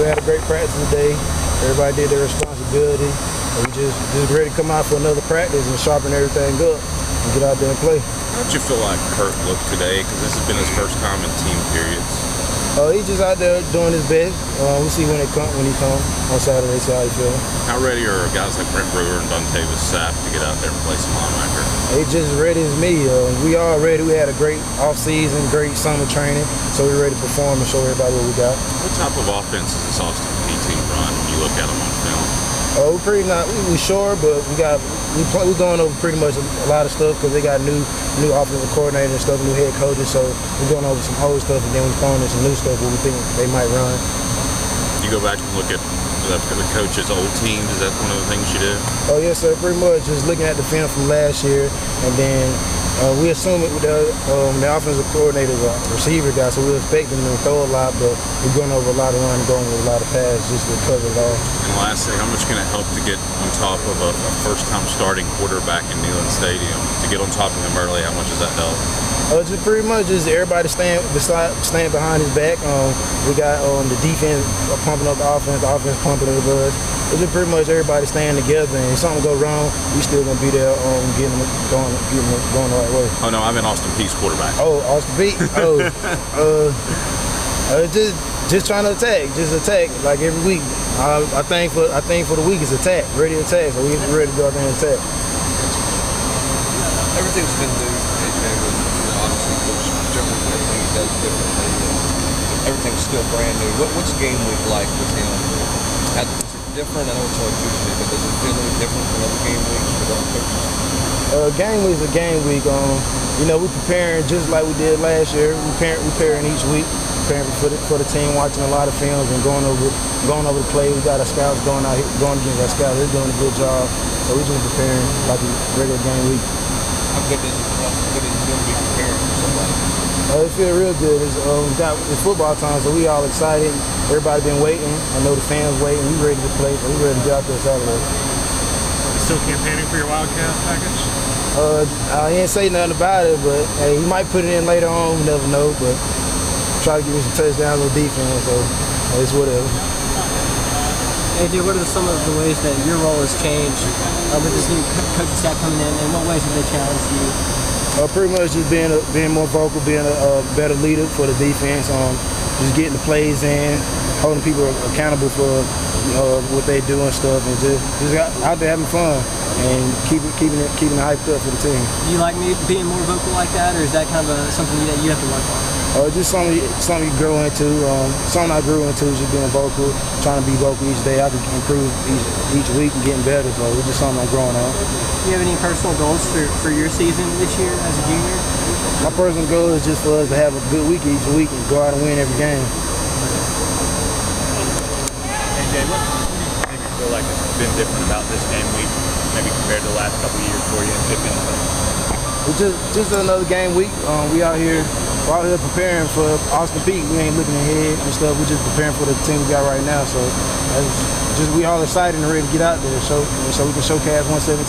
had a great practice today. Everybody did their responsibility. And we just ready to come out for another practice and sharpen everything up and get out there and play. How did you feel like Kurt looked today? Because this has been his first time in team periods. He's just out there doing his best. We'll see when he comes on Saturday, see how he feels. How ready are guys like Brent Brewer and Dontavis Sapp to get out there and play some linebacker? They just ready as me. We all ready. We had a great off-season, great summer training, so we're ready to perform and show everybody what we got. What type of offense is this Austin Peay team run when you look at them on film? We're pretty we sure, but we're going over pretty much a lot of stuff because they got new offensive coordinator and stuff, new head coaches. So we're going over some old stuff and then we're throwing in some new stuff where we think they might run. You go back and look at the coach's old teams. Is that one of the things you do? Oh yes, sir. Pretty much just looking at the film from last year, and then we assume it with the offensive coordinator, receiver guy, so we expect them to throw a lot, but we're going over a lot of run, going with a lot of pass just to cover it all. And lastly, how much can it help to get on top of a first-time starting quarterback in Neyland Stadium? To get on top of him early, how much does that help? Just pretty much just everybody staying behind his back. We got the defense pumping up the offense pumping up us. It's just pretty much everybody staying together, and if something go wrong, we still gonna be there getting them going the right way. Oh no, I'm in Austin Peay's quarterback. Oh, Austin Peay. Just trying to attack, like every week. I think for the week is attack, ready to attack. So we ready to go out there and attack. Everything's been new, AJ, with obviously Coach Jones and everything he does differently. Everything's still brand new. What's game week like with him? Is it different? I know it's only Tuesday, but does it feel any different from other game weeks with other coaches? Game week is a game week. We're preparing just like we did last year. We're preparing each week, preparing for the team, watching a lot of films and going over the play. We got our scouts going against our scouts. They're doing a good job. So we're just preparing like a regular game week. How good is it to be preparing for somebody? It feels real good. It's football time, so we all excited. Everybody been waiting. I know the fans waiting. We ready to play, so we ready to get out there Saturday. You still campaigning for your Wildcat package? I ain't say nothing about it, but hey, he might put it in later on. We never know, but try to give me some touchdowns on defense, so it's whatever. AJ, what are some of the ways that your role has changed with this new coaching staff coming in, and what ways have they challenged you? Pretty much just being more vocal, being a better leader for the defense, just getting the plays in, holding people accountable for what they do and stuff, and just out there having fun and keeping it hyped up for the team. Do you like me being more vocal like that, or is that kind of something that you have to work on? Just something you grow into. Something I grew into is just being vocal, trying to be vocal each day. I can improve each week and getting better, so it's just something I'm growing on. Do you have any personal goals for your season this year as a junior? My personal goal is just for us to have a good week each week and go out and win every game. AJ, what do you feel like has been different about this game week, maybe compared to the last couple of years for you, if anything? It's just another game week. We're out here preparing for Austin Peay. We ain't looking ahead and stuff. We're just preparing for the team we got right now. So we all excited and ready to get out there so we can showcase 117.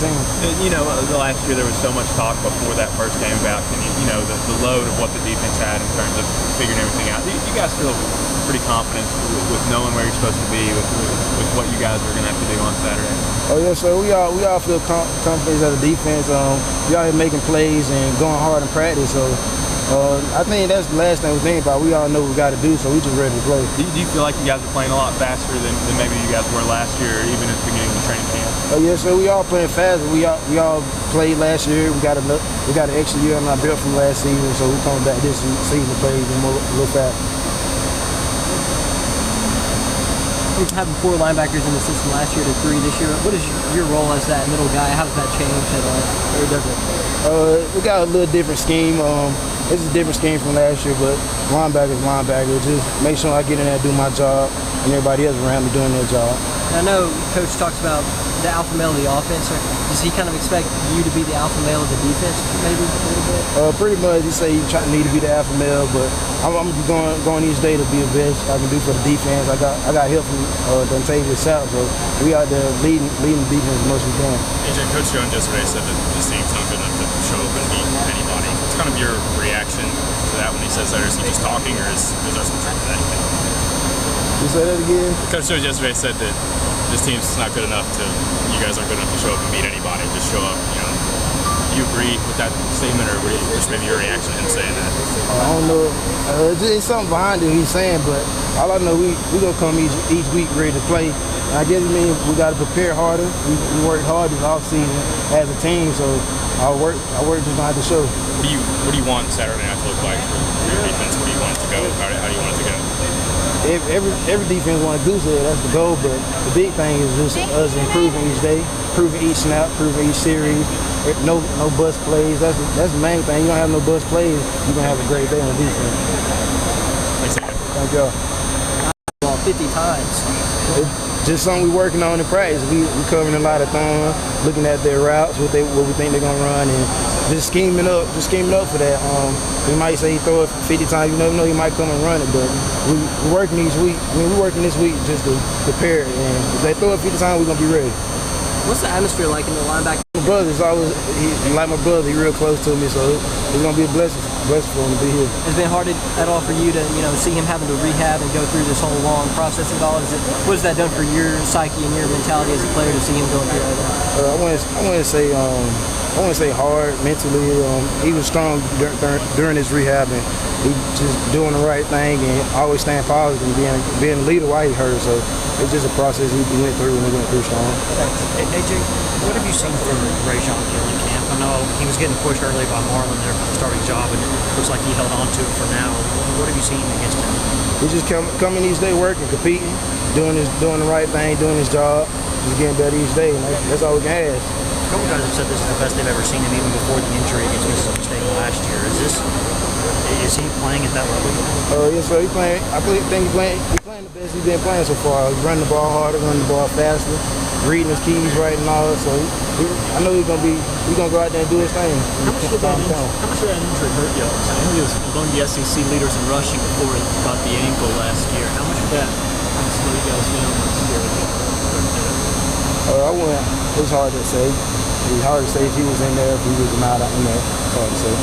The last year there was so much talk before that first game about the load of what the defense had in terms of figuring everything out. You guys feel pretty confident with knowing where you're supposed to be with what you guys are going to have to do on Saturday? Oh yes, sir. We all feel confident as a defense. We out here making plays and going hard in practice. So I think that's the last thing we think about. We all know what we got to do, so we just ready to play. Do you feel like you guys are playing a lot faster than maybe you guys were last year, or even at the beginning of the training camp? Oh yes, sir. We all playing faster. We all played last year. We got an extra year on our belt from last season, so we coming back this season to play even a little faster. Having 4 linebackers in the system last year to 3 this year, what is your role as that middle guy? How does that change at all, or does it? We got a little different scheme. It's a different scheme from last year, but linebacker. Just make sure I get in there and do my job, and everybody else around me doing their job. I know Coach talks about the alpha male of the offense. Does he kind of expect you to be the alpha male of the defense, maybe a little bit? Pretty much, he say he need to be the alpha male, but I'm going each day to be the best I can do for the defense. I got help from Dontavis Sapp, so we out there leading the defense as much as we can. AJ, Coach Jones yesterday said that this team's not good enough to show up and beat anybody. What's kind of your reaction to that when he says that? Is he just talking, or is there some truth to that? You say that again? Coach Jones yesterday said that this team's not good enough you guys aren't good enough to show up and beat anybody. Just show up, you know. Do you agree with that statement, or just maybe your reaction to him saying that? I don't know. It's something behind it he's saying, but all I know, we gonna come each week ready to play. And I guess it means we gotta prepare harder. We worked hard this off season as a team, so our work just gonna have to show. What do you want Saturday night to look like for your defense? Where do you want it to go? How do you want it to go? Every defense want to do so. That's the goal, but the big thing is just us improving each day, improving each snap, improving each series. No bust plays. That's the main thing. You don't have no bust plays, you're gonna have a great day on defense. Thanks again. Thank y'all. Ball 50 times. It's just something we're working on in practice. We covering a lot of things, looking at their routes, what we think they're gonna run, and just scheming up for that. We might say throw it 50 times. You never know, he might come and run it, but we're working each week. We're working this week just to prepare, and if they throw it 50 times, we're gonna be ready. What's the atmosphere like in the linebacker? My brother's always like my brother. He's real close to me, so it's gonna be a blessing for him to be here. Has it been hard at all for you to see him having to rehab and go through this whole long process at all? What has that done for your psyche and your mentality as a player to see him going through all that? I wouldn't say hard mentally. He was strong during his rehab, and he just doing the right thing and always staying positive and being a leader while he hurt. So it's just a process he went through, and he went through strong. AJ, what have you seen from Rajon Hill in camp? I know he was getting pushed early by Marlon there for the starting job, and it looks like he held on to it for now. What have you seen against him? He's just coming each day, working, competing, doing the right thing, doing his job, just getting better each day, and that's all we can ask. A couple guys have said this is the best they've ever seen him, even before the injury against Mississippi State last year. Is he playing at that level? Yes, sir. Think he's playing the best he's been playing so far. He's running the ball harder, running the ball faster, reading his keys right and all. So I know he's gonna go out there and do his thing. How much did that injury hurt y'all? I know he was among the SEC leaders in rushing before he got the ankle last year. How much did that slow you guys down last year? It was hard to say. It was hard to say if he was in there, if he was not in there. Hard to say.